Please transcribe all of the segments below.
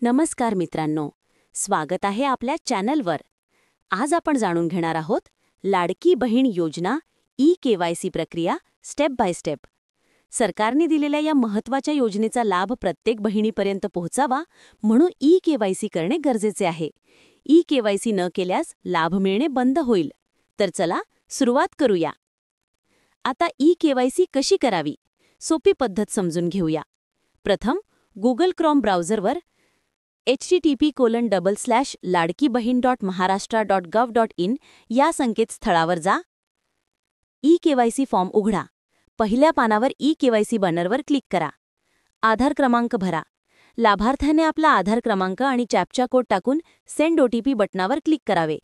नमस्कार मित्रांनो, स्वागत आहे आपल्या चॅनलवर. आज आपण जाणून घेणार आहोत लाडकी बहीण योजना ई-केवायसी प्रक्रिया स्टेप बाय स्टेप. सरकारने दिलेल्या या महत्त्वाच्या योजनेचा लाभ प्रत्येक बहिणीपर्यंत पोहोचावा म्हणून ई-केवायसी करणे गरजेचे आहे. ई-केवायसी न केल्यास लाभ मिळणे बंद होईल. तर चला सुरुवात करूया. आता ई-केवायसी कशी करावी? सोपी पद्धत समजून घेऊया. प्रथम गुगल क्रोम ब्राउझरवर http://ladkibahin.maharashtra.gov.in या संकेतस्थळावर जा. ई-केवायसी फॉर्म उघडा. पहिल्या पानावर ई-केवायसी बॅनरवर क्लिक करा. आधार क्रमांक भरा. लाभार्थ्याने आपला आधार क्रमांक आणि कॅप्चा कोड टाकून सेंड ओटीपी बटणावर क्लिक करावे.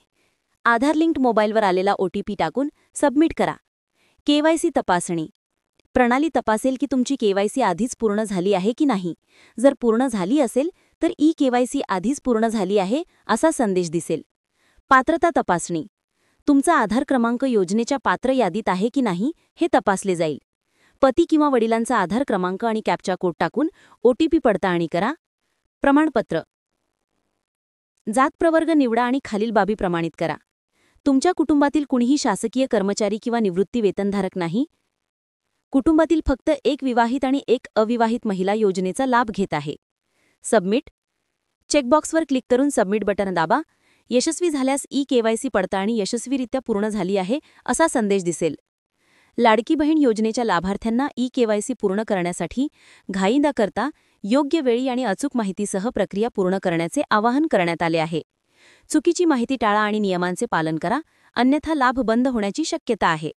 आधार लिंक्ड मोबाईलवर आलेला ओटीपी टाकून सबमिट करा. केवायसी तपासणी. प्रणाली तपासेल की तुमची केवायसी आधीच पूर्ण झाली आहे की नाही. जर पूर्ण झाली असेल तर ई-केवायसी आधीच पूर्ण झाली आहे असा संदेश दिसेल. पात्रता तपासणी. तुमचा आधार क्रमांक योजनेच्या पात्र यादीत आहे की नाही हे तपासले जाईल. पती किंवा वडिलांचा आधार क्रमांक आणि कॅप्चा कोड टाकून ओटीपी पडताळणी करा. प्रमाणपत्र. जात प्रवर्ग निवडा आणि खालील बाबी प्रमाणित करा. तुमच्या कुटुंबातील कुणीही शासकीय कर्मचारी किंवा निवृत्ती वेतनधारक नाही. कुटुंबातील फक्त एक विवाहित आणि एक अविवाहित महिला योजनेचा लाभ घेत आहे. सबमिट. चेकबॉक्सवर क्लिक करून सबमिट बटन दाबा. यशस्वी झाल्यास ई-केवायसी पडताळणी यशस्वीरित्या पूर्ण झाली आहे असा संदेश दिसेल. लाडकी बहीण योजनेच्या लाभार्थ्यांना ई-केवायसी पूर्ण करण्यासाठी घाई न करता योग्य वेळी आणि अचूक माहितीसह प्रक्रिया पूर्ण करण्याचे आवाहन करण्यात आले आहे. चुकीची माहिती टाळा आणि नियमांचे पालन करा, अन्यथा लाभ बंद होण्याची शक्यता आहे.